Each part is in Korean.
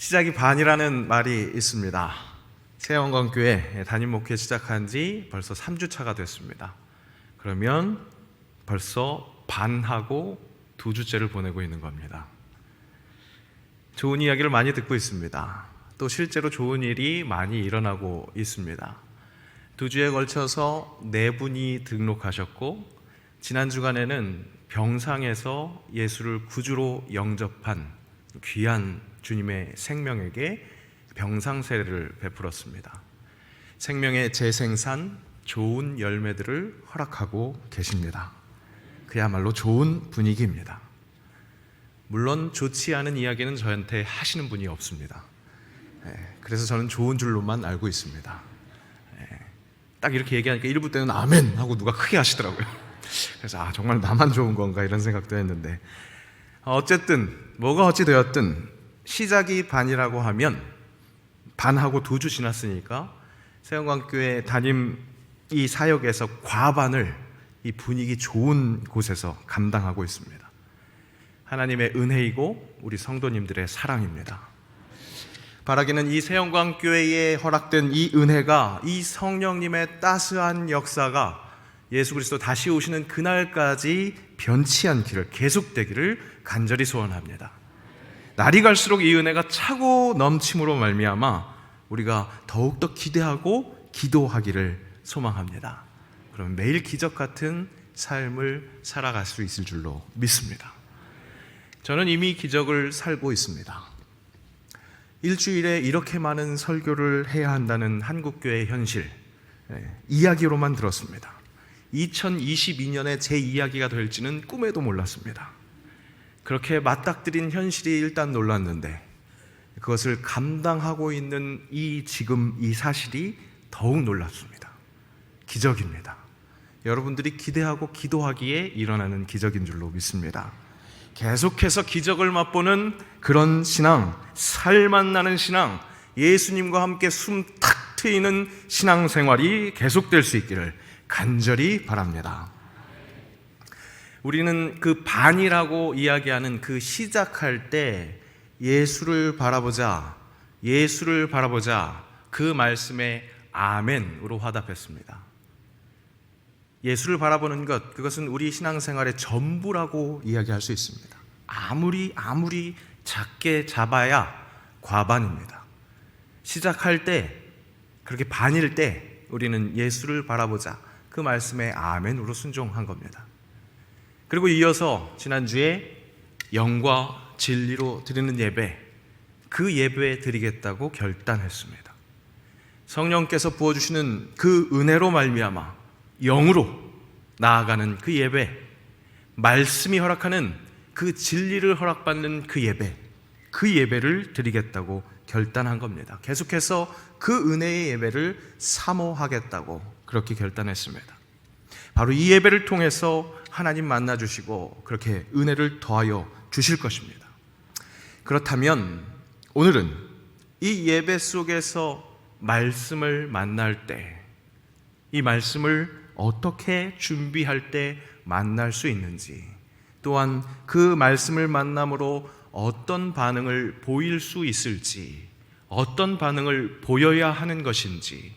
시작이 반이라는 말이 있습니다. 새영광교회 담임 목회 시작한 지 벌써 3주 차가 됐습니다. 그러면 벌써 반하고 2주째를 보내고 있는 겁니다. 좋은 이야기를 많이 듣고 있습니다. 또 실제로 좋은 일이 많이 일어나고 있습니다. 2주에 걸쳐서 4분이 등록하셨고, 지난 주간에는 병상에서 예수를 구주로 영접한 귀한 주님의 생명에게 병상세례를 베풀었습니다. 생명의 재생산, 좋은 열매들을 허락하고 계십니다. 그야말로 좋은 분위기입니다. 물론 좋지 않은 이야기는 저한테 하시는 분이 없습니다. 그래서 저는 좋은 줄로만 알고 있습니다. 딱 이렇게 얘기하니까 1부 때는 아멘 하고 누가 크게 하시더라고요. 그래서 정말 나만 좋은 건가 이런 생각도 했는데, 어쨌든 뭐가 어찌 되었든 시작이 반이라고 하면 반하고 2주 지났으니까 새영광교회 담임 이 사역에서 과반을 이 분위기 좋은 곳에서 감당하고 있습니다. 하나님의 은혜이고 우리 성도님들의 사랑입니다. 바라기는 이 새영광교회에 허락된 이 은혜가, 이 성령님의 따스한 역사가 예수 그리스도 다시 오시는 그날까지 변치 않기를, 계속되기를 간절히 소원합니다. 날이 갈수록 이 은혜가 차고 넘침으로 말미암아 우리가 더욱더 기대하고 기도하기를 소망합니다. 그럼 매일 기적 같은 삶을 살아갈 수 있을 줄로 믿습니다. 저는 이미 기적을 살고 있습니다. 일주일에 이렇게 많은 설교를 해야 한다는 한국교회의 현실, 이야기로만 들었습니다. 2022년에 제 이야기가 될지는 꿈에도 몰랐습니다. 그렇게 맞닥뜨린 현실이 일단 놀랐는데, 그것을 감당하고 있는 지금 이 사실이 더욱 놀랍습니다. 기적입니다. 여러분들이 기대하고 기도하기에 일어나는 기적인 줄로 믿습니다. 계속해서 기적을 맛보는 그런 신앙, 살만 나는 신앙, 예수님과 함께 숨 탁 트이는 신앙생활이 계속될 수 있기를 간절히 바랍니다. 우리는 그 반이라고 이야기하는 그 시작할 때 예수를 바라보자, 예수를 바라보자, 그 말씀에 아멘으로 화답했습니다. 예수를 바라보는 것, 그것은 우리 신앙생활의 전부라고 이야기할 수 있습니다. 아무리 작게 잡아야 과반입니다. 시작할 때, 그렇게 반일 때 우리는 예수를 바라보자, 그 말씀에 아멘으로 순종한 겁니다. 그리고 이어서 지난주에 영과 진리로 드리는 예배, 그 예배 드리겠다고 결단했습니다. 성령께서 부어주시는 그 은혜로 말미암아 영으로 나아가는 그 예배, 말씀이 허락하는 그 진리를 허락받는 그 예배, 그 예배를 드리겠다고 결단한 겁니다. 계속해서 그 은혜의 예배를 사모하겠다고 그렇게 결단했습니다. 바로 이 예배를 통해서 하나님 만나주시고 그렇게 은혜를 더하여 주실 것입니다. 그렇다면 오늘은 이 예배 속에서 말씀을 만날 때, 이 말씀을 어떻게 준비할 때 만날 수 있는지, 또한 그 말씀을 만남으로 어떤 반응을 보일 수 있을지, 어떤 반응을 보여야 하는 것인지,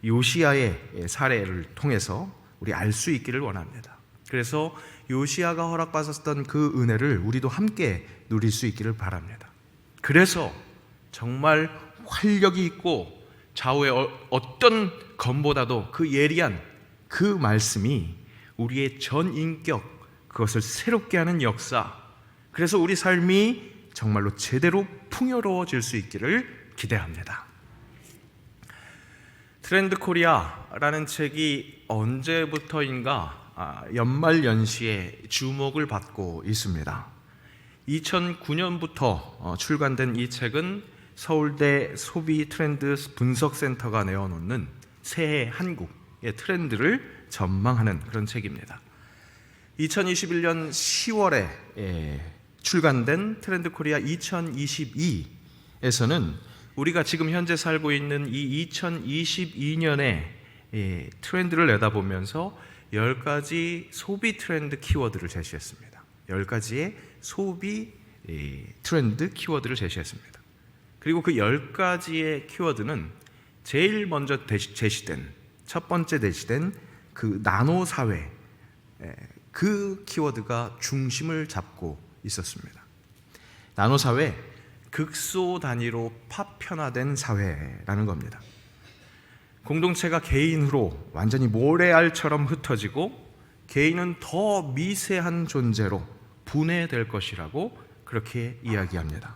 요시야의 사례를 통해서 우리 알 수 있기를 원합니다. 그래서 요시야가 허락받았던 그 은혜를 우리도 함께 누릴 수 있기를 바랍니다. 그래서 정말 활력이 있고 좌우의 어떤 검보다도 그 예리한 그 말씀이 우리의 전 인격, 그것을 새롭게 하는 역사, 그래서 우리 삶이 정말로 제대로 풍요로워질 수 있기를 기대합니다. 트렌드 코리아라는 책이 언제부터인가 연말연시에 주목을 받고 있습니다. 2009년부터 출간된 이 책은 서울대 소비 트렌드 분석센터가 내어놓는 새해 한국의 트렌드를 전망하는 그런 책입니다. 2021년 10월에 출간된 트렌드 코리아 2022에서는 우리가 지금 현재 살고 있는 이 2022년의 트렌드를 내다보면서 10가지 소비 트렌드 키워드를 제시했습니다. 10가지의 소비 트렌드 키워드를 제시했습니다. 그리고 그 10가지의 키워드는 제일 먼저 제시된, 첫 번째 제시된 그 나노 사회, 그 키워드가 중심을 잡고 있었습니다. 나노 사회, 극소 단위로 파편화된 사회라는 겁니다. 공동체가 개인으로 완전히 모래알처럼 흩어지고 개인은 더 미세한 존재로 분해될 것이라고 그렇게 이야기합니다.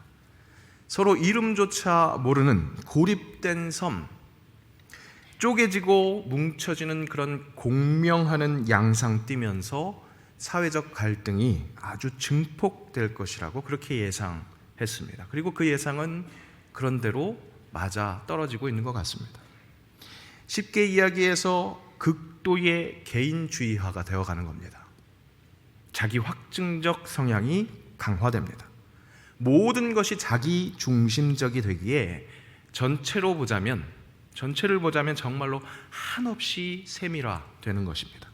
서로 이름조차 모르는 고립된 섬, 쪼개지고 뭉쳐지는 그런 공명하는 양상 띠면서 사회적 갈등이 아주 증폭될 것이라고 그렇게 예상했습니다. 그리고 그 예상은 그런대로 맞아 떨어지고 있는 것 같습니다. 쉽게 이야기해서 극도의 개인주의화가 되어가는 겁니다. 자기 확증적 성향이 강화됩니다. 모든 것이 자기 중심적이 되기에 전체를 보자면 정말로 한없이 세밀화되는 것입니다.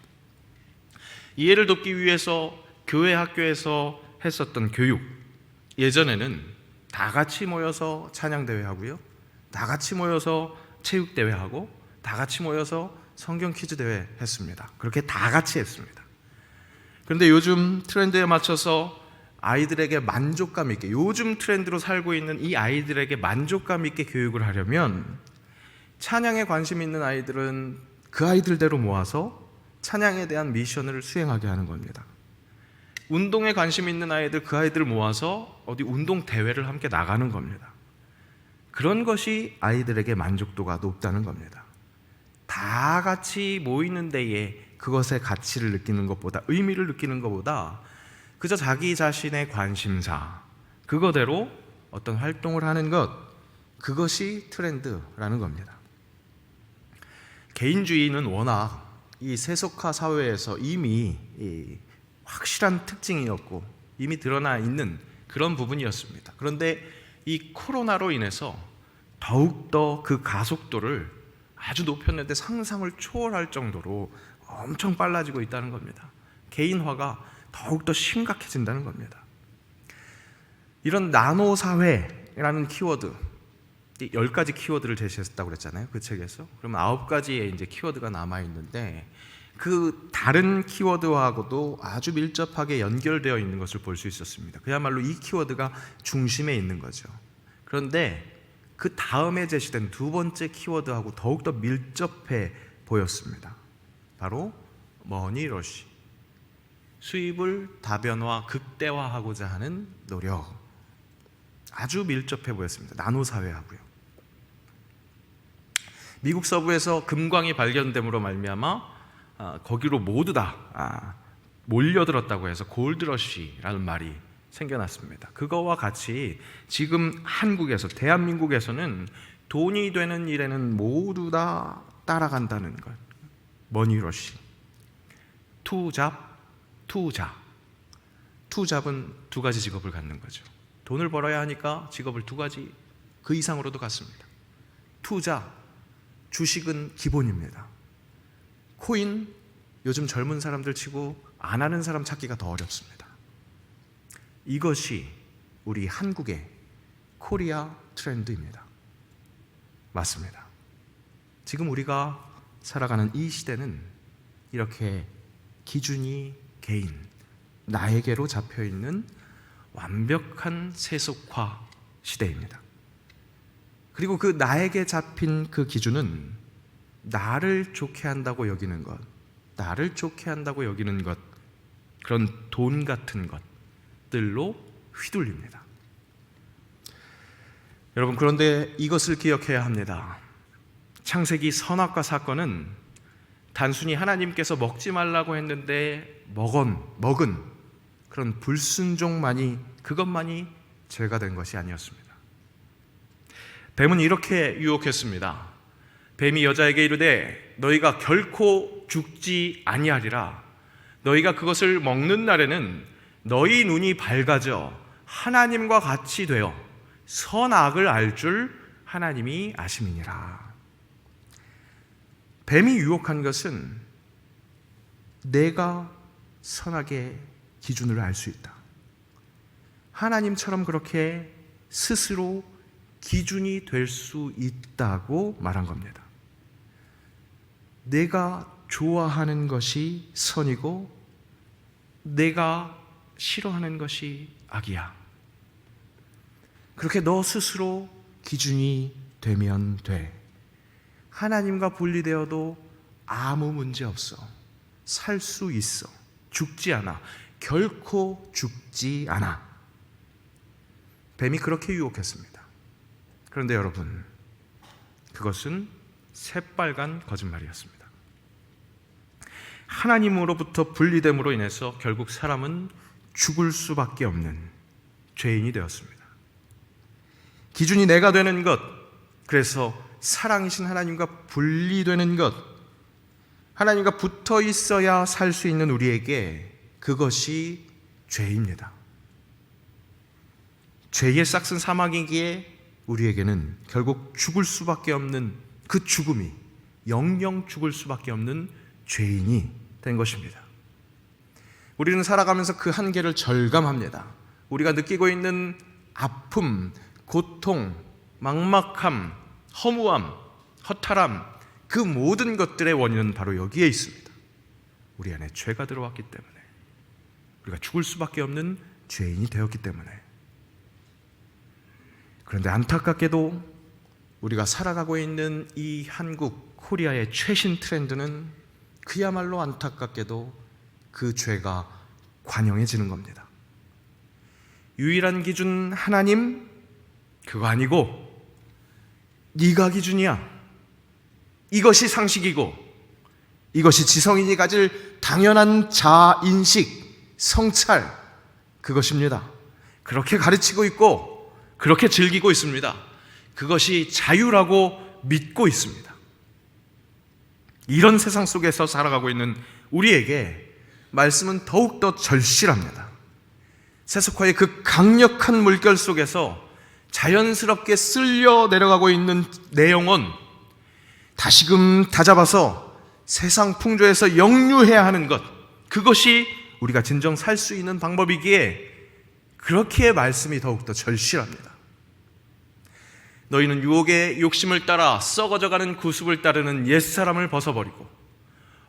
이해를 돕기 위해서 교회 학교에서 했었던 교육, 예전에는 다 같이 모여서 찬양대회 하고요, 다 같이 모여서 체육대회 하고, 다 같이 모여서 성경 퀴즈 대회 했습니다. 그렇게 다 같이 했습니다. 그런데 요즘 트렌드에 맞춰서 아이들에게 만족감 있게, 요즘 트렌드로 살고 있는 이 아이들에게 만족감 있게 교육을 하려면 찬양에 관심 있는 아이들은 그 아이들대로 모아서 찬양에 대한 미션을 수행하게 하는 겁니다. 운동에 관심 있는 아이들, 그 아이들 모아서 어디 운동 대회를 함께 나가는 겁니다. 그런 것이 아이들에게 만족도가 높다는 겁니다. 다 같이 모이는 데에 그것의 가치를 느끼는 것보다, 의미를 느끼는 것보다 그저 자기 자신의 관심사, 그거대로 어떤 활동을 하는 것, 그것이 트렌드라는 겁니다. 개인주의는 워낙 이 세속화 사회에서 이미 확실한 특징이었고 이미 드러나 있는 그런 부분이었습니다. 그런데 이 코로나로 인해서 더욱더 그 가속도를 아주 높였는데 상상을 초월할 정도로 엄청 빨라지고 있다는 겁니다. 개인화가 더욱더 심각해진다는 겁니다. 이런 나노 사회라는 키워드, 10가지 키워드를 제시했다고 그랬잖아요, 그 책에서. 그러면 9가지의 이제 키워드가 남아있는데 그 다른 키워드하고도 아주 밀접하게 연결되어 있는 것을 볼 수 있었습니다. 그야말로 이 키워드가 중심에 있는 거죠. 그런데 그 다음에 제시된 두 번째 키워드하고 더욱더 밀접해 보였습니다. 바로 머니러시, 수입을 다변화, 극대화하고자 하는 노력. 아주 밀접해 보였습니다. 나노사회하고요. 미국 서부에서 금광이 발견됨으로 말미암아 거기로 모두 다 몰려들었다고 해서 골드러시라는 말이 생겨났습니다. 그거와 같이 지금 한국에서, 대한민국에서는 돈이 되는 일에는 모두 다 따라간다는 것. 머니러시. 투잡은 두 가지 직업을 갖는 거죠. 돈을 벌어야 하니까 직업을 두 가지, 그 이상으로도 갖습니다. 투자, 주식은 기본입니다. 코인, 요즘 젊은 사람들 치고 안 하는 사람 찾기가 더 어렵습니다. 이것이 우리 한국의 코리아 트렌드입니다. 맞습니다. 지금 우리가 살아가는 이 시대는 이렇게 기준이 개인, 나에게로 잡혀있는 완벽한 세속화 시대입니다. 그리고 그 나에게 잡힌 그 기준은 나를 좋게 한다고 여기는 것, 나를 좋게 한다고 여기는 것, 그런 돈 같은 것들로 휘둘립니다. 여러분, 그런데 이것을 기억해야 합니다. 창세기 선악과 사건은 단순히 하나님께서 먹지 말라고 했는데 먹은 그런 불순종만이, 그것만이 죄가 된 것이 아니었습니다. 뱀은 이렇게 유혹했습니다. 뱀이 여자에게 이르되 너희가 결코 죽지 아니하리라. 너희가 그것을 먹는 날에는 너희 눈이 밝아져 하나님과 같이 되어 선악을 알 줄 하나님이 아심이니라. 뱀이 유혹한 것은 내가 선악의 기준을 알 수 있다, 하나님처럼 그렇게 스스로 기준이 될 수 있다고 말한 겁니다. 내가 좋아하는 것이 선이고 내가 싫어하는 것이 악이야. 그렇게 너 스스로 기준이 되면 돼. 하나님과 분리되어도 아무 문제 없어. 살 수 있어. 죽지 않아. 결코 죽지 않아. 뱀이 그렇게 유혹했습니다. 그런데 여러분, 그것은 새빨간 거짓말이었습니다. 하나님으로부터 분리됨으로 인해서 결국 사람은 죽을 수밖에 없는 죄인이 되었습니다. 기준이 내가 되는 것, 그래서 사랑이신 하나님과 분리되는 것, 하나님과 붙어 있어야 살 수 있는 우리에게 그것이 죄입니다. 죄의 싹슨 사막이기에 우리에게는 결국 죽을 수밖에 없는 그 죽음이, 영영 죽을 수밖에 없는 죄인이 된 것입니다. 우리는 살아가면서 그 한계를 절감합니다. 우리가 느끼고 있는 아픔, 고통, 막막함, 허무함, 허탈함, 그 모든 것들의 원인은 바로 여기에 있습니다. 우리 안에 죄가 들어왔기 때문에, 우리가 죽을 수밖에 없는 죄인이 되었기 때문에. 그런데 안타깝게도 우리가 살아가고 있는 이 한국, 코리아의 최신 트렌드는 그야말로 안타깝게도 그 죄가 관영해지는 겁니다. 유일한 기준 하나님, 그거 아니고 네가 기준이야. 이것이 상식이고 이것이 지성인이 가질 당연한 자인식, 성찰, 그것입니다. 그렇게 가르치고 있고 그렇게 즐기고 있습니다. 그것이 자유라고 믿고 있습니다. 이런 세상 속에서 살아가고 있는 우리에게 말씀은 더욱더 절실합니다. 세속화의 그 강력한 물결 속에서 자연스럽게 쓸려 내려가고 있는 내용은 다시금 다잡아서 세상 풍조에서 역류해야 하는 것, 그것이 우리가 진정 살 수 있는 방법이기에 그렇게 말씀이 더욱더 절실합니다. 너희는 유혹의 욕심을 따라 썩어져가는 구습을 따르는 옛사람을 벗어버리고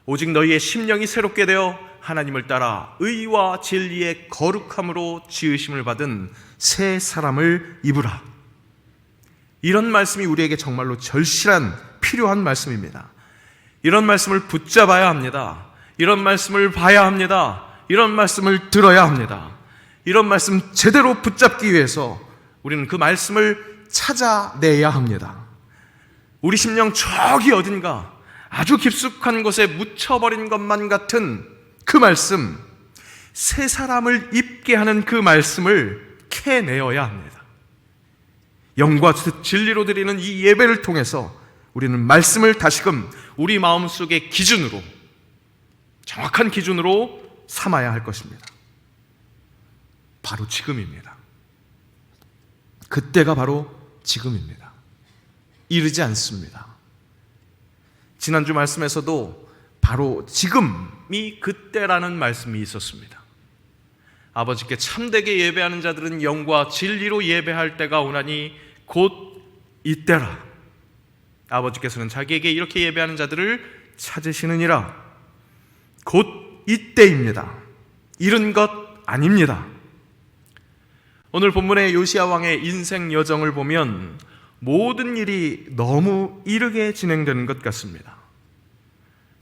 오직 너희의 심령이 새롭게 되어 하나님을 따라 의와 진리의 거룩함으로 지으심을 받은 새 사람을 입으라. 이런 말씀이 우리에게 정말로 절실한 필요한 말씀입니다. 이런 말씀을 붙잡아야 합니다. 이런 말씀을 봐야 합니다. 이런 말씀을 들어야 합니다. 이런 말씀 제대로 붙잡기 위해서 우리는 그 말씀을 찾아내야 합니다. 우리 심령 저기 어딘가 아주 깊숙한 곳에 묻혀버린 것만 같은 그 말씀, 새 사람을 입게 하는 그 말씀을 캐내어야 합니다. 영과 진리로 드리는 이 예배를 통해서 우리는 말씀을 다시금 우리 마음속의 기준으로, 정확한 기준으로 삼아야 할 것입니다. 바로 지금입니다. 그때가 바로 지금입니다. 이르지 않습니다. 지난주 말씀에서도 바로 지금이 그때라는 말씀이 있었습니다. 아버지께 참되게 예배하는 자들은 영과 진리로 예배할 때가 오나니 곧 이때라. 아버지께서는 자기에게 이렇게 예배하는 자들을 찾으시느니라. 곧 이때입니다. 이른 것 아닙니다. 오늘 본문의 요시야 왕의 인생 여정을 보면 모든 일이 너무 이르게 진행되는 것 같습니다.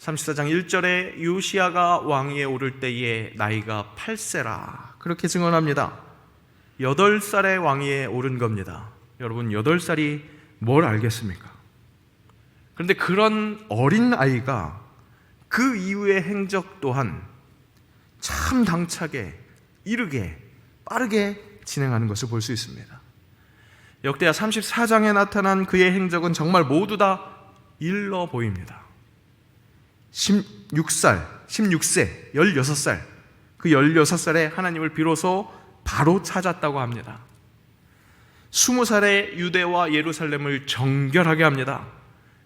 34장 1절에 요시야가 왕위에 오를 때에 나이가 8세라 그렇게 증언합니다. 8살의 왕위에 오른 겁니다. 여러분, 8살이 뭘 알겠습니까? 그런데 그런 어린 아이가 그 이후의 행적 또한 참 당차게, 이르게, 빠르게 진행하는 것을 볼 수 있습니다. 역대하 34장에 나타난 그의 행적은 정말 모두 다 일러 보입니다. 16세, 16살, 그 16살에 하나님을 비로소 바로 찾았다고 합니다. 20살에 유대와 예루살렘을 정결하게 합니다.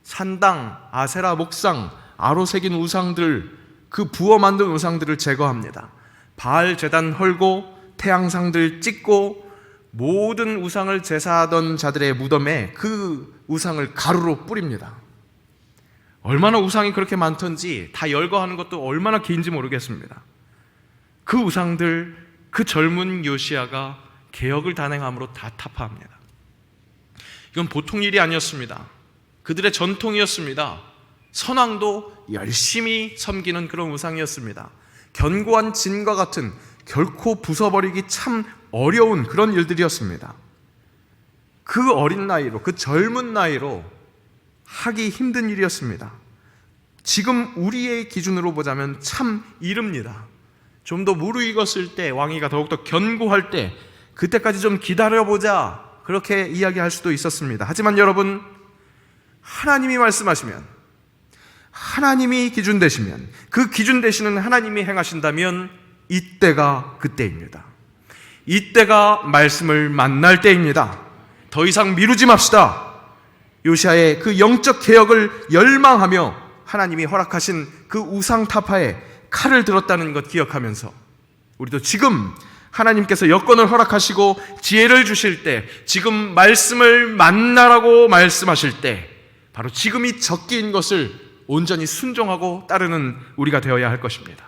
산당, 아세라 목상, 아로 새긴 우상들, 그 부어 만든 우상들을 제거합니다. 바알 제단 헐고 태양상들 찍고 모든 우상을 제사하던 자들의 무덤에 그 우상을 가루로 뿌립니다. 얼마나 우상이 그렇게 많던지 다 열거하는 것도 얼마나 긴지 모르겠습니다. 그 우상들, 그 젊은 요시야가 개혁을 단행함으로 다 타파합니다. 이건 보통 일이 아니었습니다. 그들의 전통이었습니다. 선왕도 열심히 섬기는 그런 우상이었습니다. 견고한 진과 같은 결코 부숴버리기 참 어려운 그런 일들이었습니다. 그 어린 나이로, 그 젊은 나이로 하기 힘든 일이었습니다. 지금 우리의 기준으로 보자면 참 이릅니다. 좀 더 무르익었을 때, 왕위가 더욱더 견고할 때, 그때까지 좀 기다려보자, 그렇게 이야기할 수도 있었습니다. 하지만 여러분, 하나님이 말씀하시면, 하나님이 기준 되시면, 그 기준 되시는 하나님이 행하신다면 이때가 그때입니다. 이때가 말씀을 만날 때입니다. 더 이상 미루지 맙시다. 요시야의 그 영적 개혁을 열망하며 하나님이 허락하신 그 우상 타파에 칼을 들었다는 것 기억하면서 우리도 지금 하나님께서 여건을 허락하시고 지혜를 주실 때, 지금 말씀을 만나라고 말씀하실 때, 바로 지금이 적기인 것을 온전히 순종하고 따르는 우리가 되어야 할 것입니다.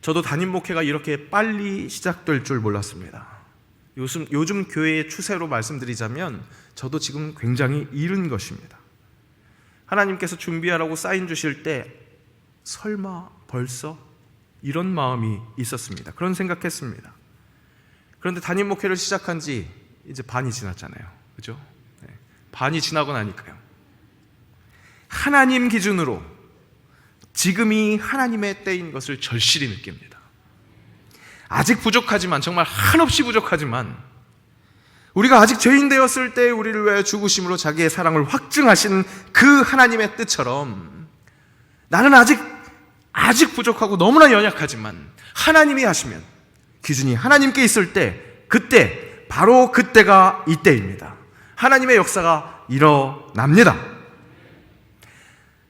저도 담임 목회가 이렇게 빨리 시작될 줄 몰랐습니다. 요즘 교회의 추세로 말씀드리자면 저도 지금 굉장히 이른 것입니다. 하나님께서 준비하라고 사인 주실 때 설마 벌써? 이런 마음이 있었습니다. 그런 생각했습니다. 그런데 담임 목회를 시작한 지 이제 반이 지났잖아요. 그죠? 네. 반이 지나고 나니까요. 하나님 기준으로 지금이 하나님의 때인 것을 절실히 느낍니다. 아직 부족하지만, 정말 한없이 부족하지만, 우리가 아직 죄인 되었을 때 우리를 위해 죽으심으로 자기의 사랑을 확증하신 그 하나님의 뜻처럼 나는 아직 부족하고 너무나 연약하지만 하나님이 하시면, 기준이 하나님께 있을 때, 그때, 바로 그때가 이때입니다. 하나님의 역사가 일어납니다.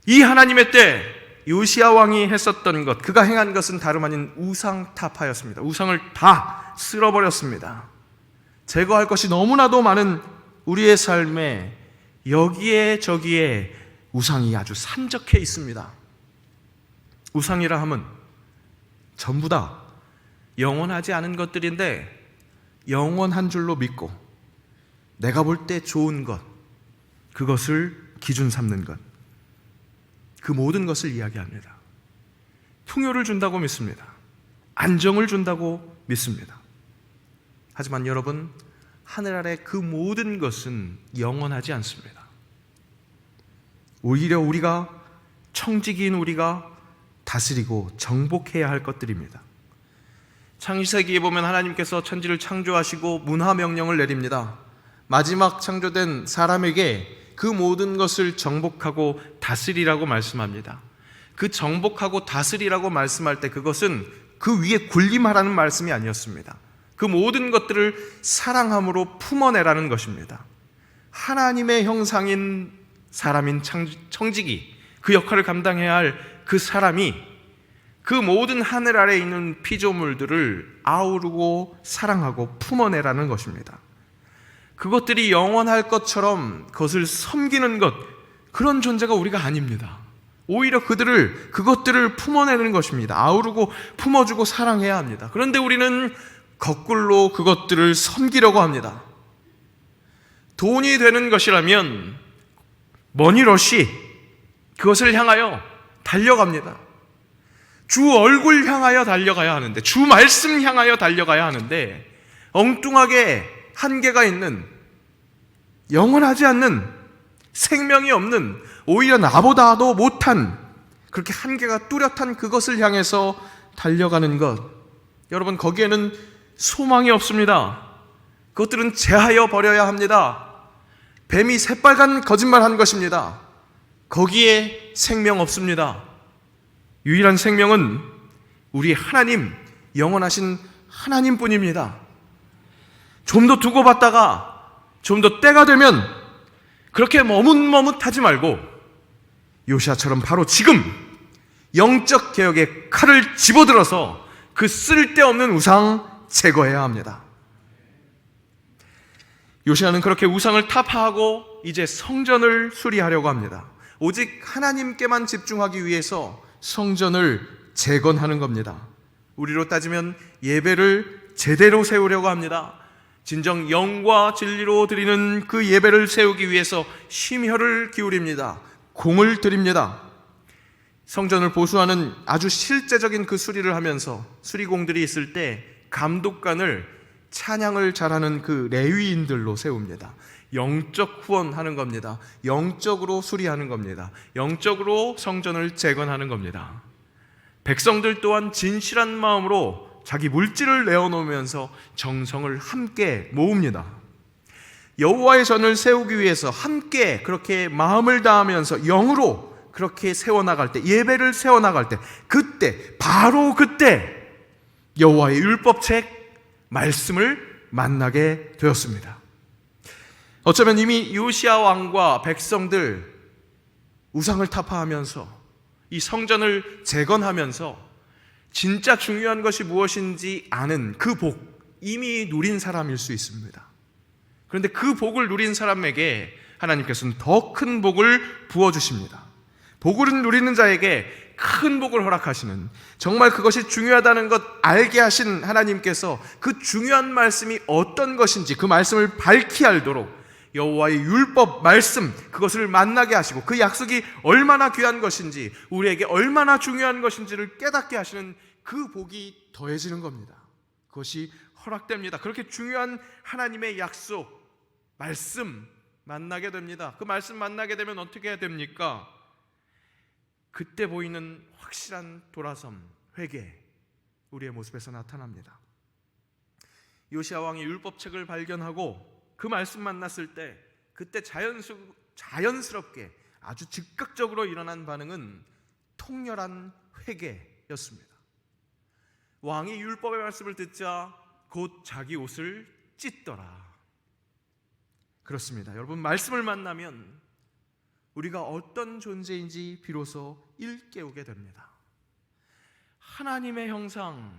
이 하나님의 때 요시야 왕이 했었던 것, 그가 행한 것은 다름 아닌 우상 타파였습니다. 우상을 다 쓸어버렸습니다. 제거할 것이 너무나도 많은 우리의 삶에 여기에 저기에 우상이 아주 산적해 있습니다. 우상이라 함은 전부 다 영원하지 않은 것들인데 영원한 줄로 믿고 내가 볼 때 좋은 것, 그것을 기준 삼는 것, 그 모든 것을 이야기합니다. 풍요를 준다고 믿습니다. 안정을 준다고 믿습니다. 하지만 여러분, 하늘 아래 그 모든 것은 영원하지 않습니다. 오히려 우리가, 청지기인 우리가 다스리고 정복해야 할 것들입니다. 창세기에 보면 하나님께서 천지를 창조하시고 문화명령을 내립니다. 마지막 창조된 사람에게 그 모든 것을 정복하고 다스리라고 말씀합니다. 그 정복하고 다스리라고 말씀할 때 그것은 그 위에 군림하라는 말씀이 아니었습니다. 그 모든 것들을 사랑함으로 품어내라는 것입니다. 하나님의 형상인 사람인 청지기, 그 역할을 감당해야 할 그 사람이 그 모든 하늘 아래에 있는 피조물들을 아우르고 사랑하고 품어내라는 것입니다. 그것들이 영원할 것처럼 그것을 섬기는 것, 그런 존재가 우리가 아닙니다. 오히려 그것들을 품어내는 것입니다. 아우르고 품어주고 사랑해야 합니다. 그런데 우리는 거꾸로 그것들을 섬기려고 합니다. 돈이 되는 것이라면 머니러시, 그것을 향하여 달려갑니다. 주 얼굴 향하여 달려가야 하는데, 주 말씀 향하여 달려가야 하는데, 엉뚱하게 한계가 있는, 영원하지 않는, 생명이 없는, 오히려 나보다도 못한, 그렇게 한계가 뚜렷한 그것을 향해서 달려가는 것, 여러분, 거기에는 소망이 없습니다. 그것들은 제하여 버려야 합니다. 뱀이 새빨간 거짓말한 것입니다. 거기에 생명 없습니다. 유일한 생명은 우리 하나님, 영원하신 하나님뿐입니다. 좀 더 두고 봤다가 좀 더 때가 되면 그렇게 머뭇머뭇하지 말고 요시야처럼 바로 지금 영적 개혁의 칼을 집어들어서 그 쓸데없는 우상 제거해야 합니다. 요시야는 그렇게 우상을 타파하고 이제 성전을 수리하려고 합니다. 오직 하나님께만 집중하기 위해서 성전을 재건하는 겁니다. 우리로 따지면 예배를 제대로 세우려고 합니다. 진정 영과 진리로 드리는 그 예배를 세우기 위해서 심혈을 기울입니다. 공을 들입니다. 성전을 보수하는 아주 실제적인 그 수리를 하면서 수리공들이 있을 때 감독관을 찬양을 잘하는 그 레위인들로 세웁니다. 영적 후원하는 겁니다. 영적으로 수리하는 겁니다. 영적으로 성전을 재건하는 겁니다. 백성들 또한 진실한 마음으로 자기 물질을 내어놓으면서 정성을 함께 모읍니다. 여호와의 전을 세우기 위해서 함께 그렇게 마음을 다하면서 영으로 그렇게 세워나갈 때, 예배를 세워나갈 때, 그때, 바로 그때 여호와의 율법책 말씀을 만나게 되었습니다. 어쩌면 이미 요시야 왕과 백성들 우상을 타파하면서 이 성전을 재건하면서 진짜 중요한 것이 무엇인지 아는 그 복, 이미 누린 사람일 수 있습니다. 그런데 그 복을 누린 사람에게 하나님께서는 더 큰 복을 부어주십니다. 복을 누리는 자에게 큰 복을 허락하시는, 정말 그것이 중요하다는 것 알게 하신 하나님께서 그 중요한 말씀이 어떤 것인지 그 말씀을 밝히 알도록 여호와의 율법 말씀, 그것을 만나게 하시고 그 약속이 얼마나 귀한 것인지, 우리에게 얼마나 중요한 것인지를 깨닫게 하시는 그 복이 더해지는 겁니다. 그것이 허락됩니다. 그렇게 중요한 하나님의 약속, 말씀 만나게 됩니다. 그 말씀 만나게 되면 어떻게 해야 됩니까? 그때 보이는 확실한 돌아섬, 회개, 우리의 모습에서 나타납니다. 요시야 왕이 율법책을 발견하고 그 말씀 만났을 때 그때 자연스럽게 아주 즉각적으로 일어난 반응은 통렬한 회개였습니다. 왕이 율법의 말씀을 듣자 곧 자기 옷을 찢더라. 그렇습니다. 여러분, 말씀을 만나면 우리가 어떤 존재인지 비로소 일깨우게 됩니다. 하나님의 형상,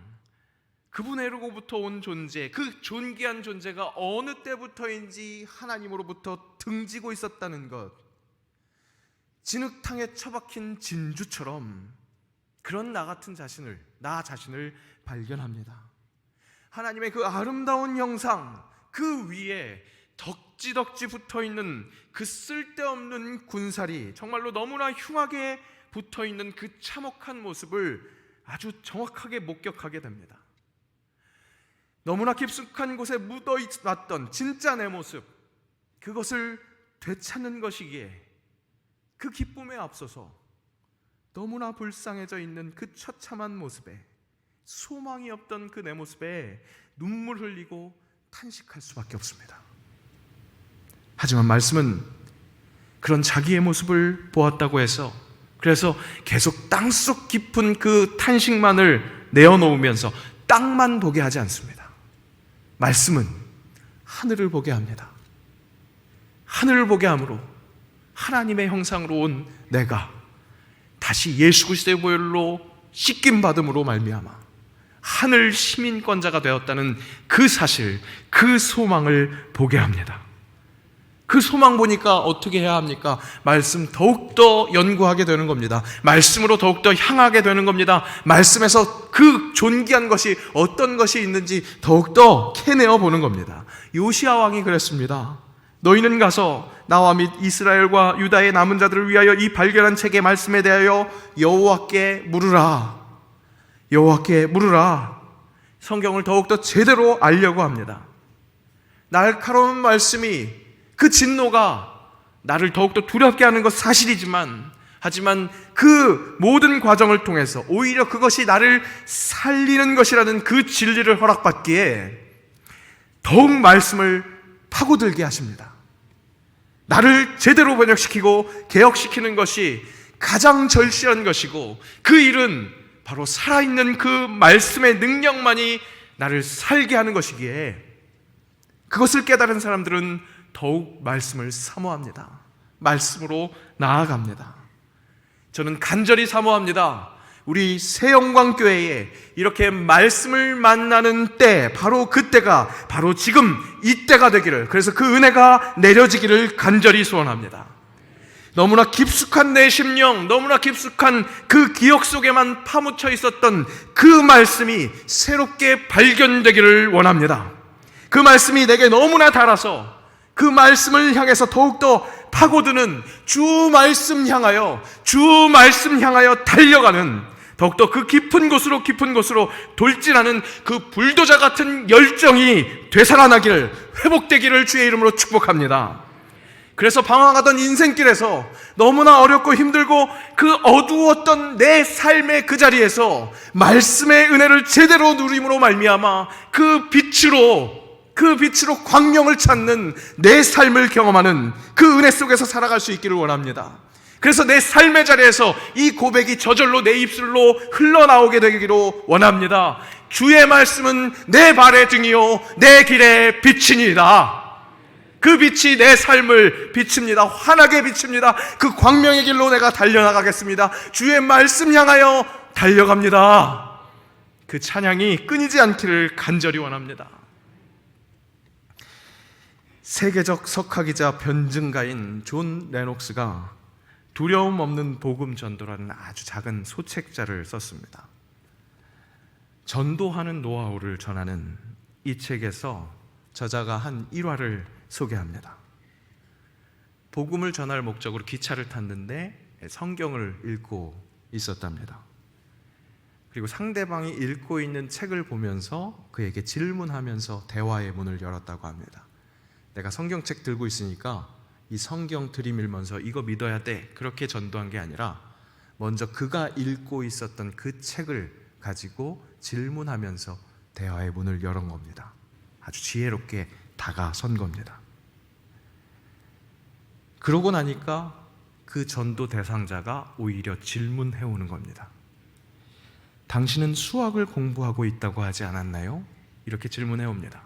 그분으로부터 온 존재, 그 존귀한 존재가 어느 때부터인지 하나님으로부터 등지고 있었다는 것, 진흙탕에 처박힌 진주처럼 그런 나 자신을 발견합니다. 하나님의 그 아름다운 형상, 그 위에 덕지덕지 붙어있는 그 쓸데없는 군살이 정말로 너무나 흉하게 붙어있는 그 참혹한 모습을 아주 정확하게 목격하게 됩니다. 너무나 깊숙한 곳에 묻어있던 진짜 내 모습, 그것을 되찾는 것이기에 그 기쁨에 앞서서 너무나 불쌍해져 있는 그 처참한 모습에, 소망이 없던 그 내 모습에 눈물 흘리고 탄식할 수밖에 없습니다. 하지만 말씀은 그런 자기의 모습을 보았다고 해서, 그래서 계속 땅속 깊은 그 탄식만을 내어놓으면서 땅만 보게 하지 않습니다. 말씀은 하늘을 보게 합니다. 하늘을 보게 함으로 하나님의 형상으로 온 내가 다시 예수 그리스도의 보혈로 씻김 받음으로 말미암아 하늘 시민권자가 되었다는 그 사실, 그 소망을 보게 합니다. 그 소망 보니까 어떻게 해야 합니까? 말씀 더욱더 연구하게 되는 겁니다. 말씀으로 더욱더 향하게 되는 겁니다. 말씀에서 그 존귀한 것이 어떤 것이 있는지 더욱더 캐내어 보는 겁니다. 요시야 왕이 그랬습니다. 너희는 가서 나와 및 이스라엘과 유다의 남은 자들을 위하여 이 발견한 책의 말씀에 대하여 여호와께 물으라. 여호와께 물으라. 성경을 더욱더 제대로 알려고 합니다. 날카로운 말씀이, 그 진노가 나를 더욱더 두렵게 하는 것 사실이지만, 하지만 그 모든 과정을 통해서 오히려 그것이 나를 살리는 것이라는 그 진리를 허락받기에 더욱 말씀을 파고들게 하십니다. 나를 제대로 번역시키고 개혁시키는 것이 가장 절실한 것이고, 그 일은 바로 살아있는 그 말씀의 능력만이 나를 살게 하는 것이기에 그것을 깨달은 사람들은 더욱 말씀을 사모합니다. 말씀으로 나아갑니다. 저는 간절히 사모합니다. 우리 새영광교회에 이렇게 말씀을 만나는 때, 바로 그때가 바로 지금 이때가 되기를, 그래서 그 은혜가 내려지기를 간절히 소원합니다. 너무나 깊숙한 내 심령, 너무나 깊숙한 그 기억 속에만 파묻혀 있었던 그 말씀이 새롭게 발견되기를 원합니다. 그 말씀이 내게 너무나 달아서 그 말씀을 향해서 더욱더 파고드는 주 말씀 향하여 달려가는, 더욱더 그 깊은 곳으로 돌진하는 그 불도저 같은 열정이 되살아나기를, 회복되기를 주의 이름으로 축복합니다. 그래서 방황하던 인생길에서 너무나 어렵고 힘들고 그 어두웠던 내 삶의 그 자리에서 말씀의 은혜를 제대로 누림으로 말미암아 그 빛으로 광명을 찾는 내 삶을 경험하는 그 은혜 속에서 살아갈 수 있기를 원합니다. 그래서 내 삶의 자리에서 이 고백이 저절로 내 입술로 흘러나오게 되기로 원합니다. 주의 말씀은 내 발의 등이요 내 길의 빛이니이다. 그 빛이 내 삶을 비칩니다. 환하게 비칩니다. 그 광명의 길로 내가 달려나가겠습니다. 주의 말씀 향하여 달려갑니다. 그 찬양이 끊이지 않기를 간절히 원합니다. 세계적 석학이자 변증가인 존 레녹스가 두려움 없는 복음 전도라는 아주 작은 소책자를 썼습니다. 전도하는 노하우를 전하는 이 책에서 저자가 한 일화를 소개합니다. 복음을 전할 목적으로 기차를 탔는데 성경을 읽고 있었답니다. 그리고 상대방이 읽고 있는 책을 보면서 그에게 질문하면서 대화의 문을 열었다고 합니다. 내가 성경책 들고 있으니까 이 성경 들이밀면서 이거 믿어야 돼, 그렇게 전도한 게 아니라 먼저 그가 읽고 있었던 그 책을 가지고 질문하면서 대화의 문을 열은 겁니다. 아주 지혜롭게 다가선 겁니다. 그러고 나니까 그 전도 대상자가 오히려 질문해오는 겁니다. 당신은 수학을 공부하고 있다고 하지 않았나요? 이렇게 질문해옵니다.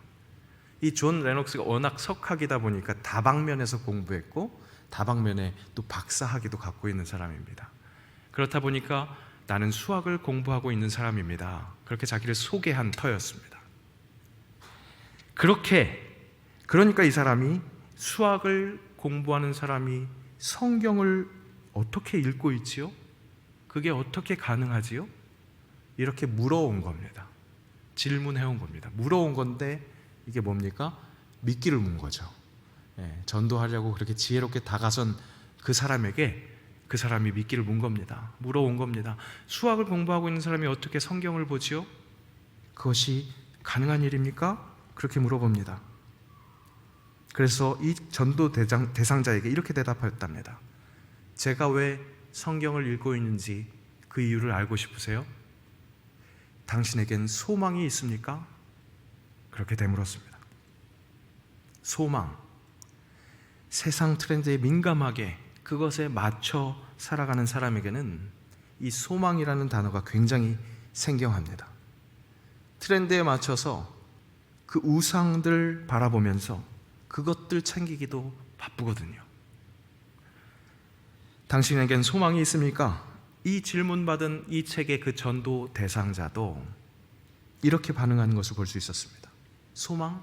이 존 레녹스가 워낙 석학이다 보니까 다방면에서 공부했고 다방면에 또 박사학위도 갖고 있는 사람입니다. 그렇다 보니까 나는 수학을 공부하고 있는 사람입니다, 그렇게 자기를 소개한 터였습니다. 그러니까 이 사람이, 수학을 공부하는 사람이 성경을 어떻게 읽고 있지요? 그게 어떻게 가능하지요? 이렇게 물어온 겁니다. 질문해온 겁니다. 물어온 건데 이게 뭡니까? 미끼를 문 거죠. 전도하려고 그렇게 지혜롭게 다가선 그 사람에게 그 사람이 미끼를 문 겁니다. 물어온 겁니다. 수학을 공부하고 있는 사람이 어떻게 성경을 보지요? 그것이 가능한 일입니까? 그렇게 물어봅니다. 그래서 이 전도 대상자에게 이렇게 대답했답니다. 제가 왜 성경을 읽고 있는지 그 이유를 알고 싶으세요? 당신에겐 소망이 있습니까? 그렇게 되물었습니다. 소망. 세상 트렌드에 민감하게 그것에 맞춰 살아가는 사람에게는 이 소망이라는 단어가 굉장히 생경합니다. 트렌드에 맞춰서 그 우상들 바라보면서 그것들 챙기기도 바쁘거든요. 당신에겐 소망이 있습니까? 이 질문받은 이 책의 그 전도 대상자도 이렇게 반응하는 것을 볼 수 있었습니다. 소망?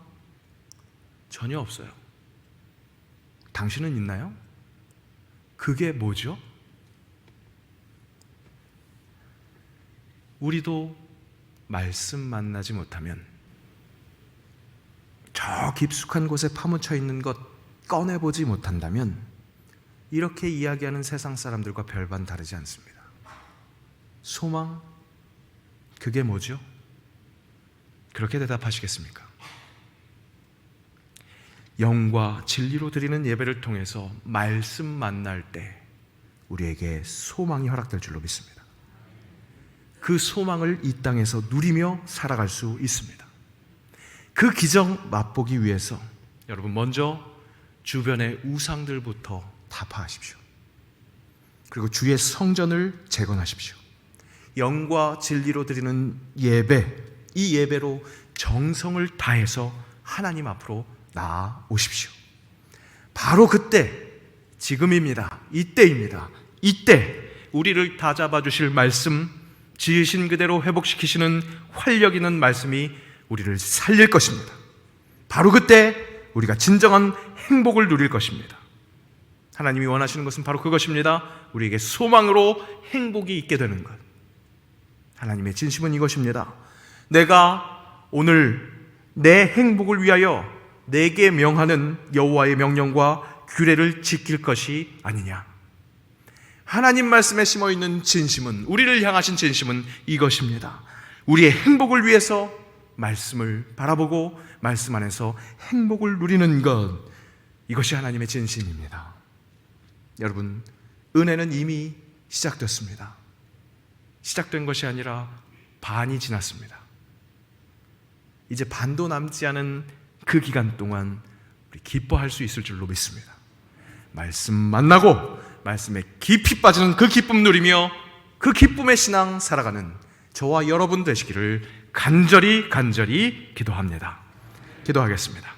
전혀 없어요. 당신은 있나요? 그게 뭐죠? 우리도 말씀 만나지 못하면, 저 깊숙한 곳에 파묻혀 있는 것 꺼내보지 못한다면 이렇게 이야기하는 세상 사람들과 별반 다르지 않습니다. 소망? 그게 뭐죠? 그렇게 대답하시겠습니까? 영과 진리로 드리는 예배를 통해서 말씀 만날 때 우리에게 소망이 허락될 줄로 믿습니다. 그 소망을 이 땅에서 누리며 살아갈 수 있습니다. 그 기적 맛보기 위해서 여러분, 먼저 주변의 우상들부터 타파하십시오. 그리고 주의 성전을 재건하십시오. 영과 진리로 드리는 예배, 이 예배로 정성을 다해서 하나님 앞으로 나아오십시오. 바로 그때, 지금입니다. 이때입니다. 이때 우리를 다잡아 주실 말씀, 지으신 그대로 회복시키시는 활력 있는 말씀이 우리를 살릴 것입니다. 바로 그때 우리가 진정한 행복을 누릴 것입니다. 하나님이 원하시는 것은 바로 그것입니다. 우리에게 소망으로 행복이 있게 되는 것. 하나님의 진심은 이것입니다. 내가 오늘 내 행복을 위하여 내게 명하는 여호와의 명령과 규례를 지킬 것이 아니냐. 하나님 말씀에 심어있는 진심은, 우리를 향하신 진심은 이것입니다. 우리의 행복을 위해서 말씀을 바라보고 말씀 안에서 행복을 누리는 것, 이것이 하나님의 진심입니다. 여러분, 은혜는 이미 시작됐습니다. 시작된 것이 아니라 반이 지났습니다. 이제 반도 남지 않은 그 기간 동안 우리 기뻐할 수 있을 줄로 믿습니다. 말씀 만나고 말씀에 깊이 빠지는 그 기쁨 누리며 그 기쁨의 신앙 살아가는 저와 여러분 되시기를 간절히 기도합니다. 기도하겠습니다.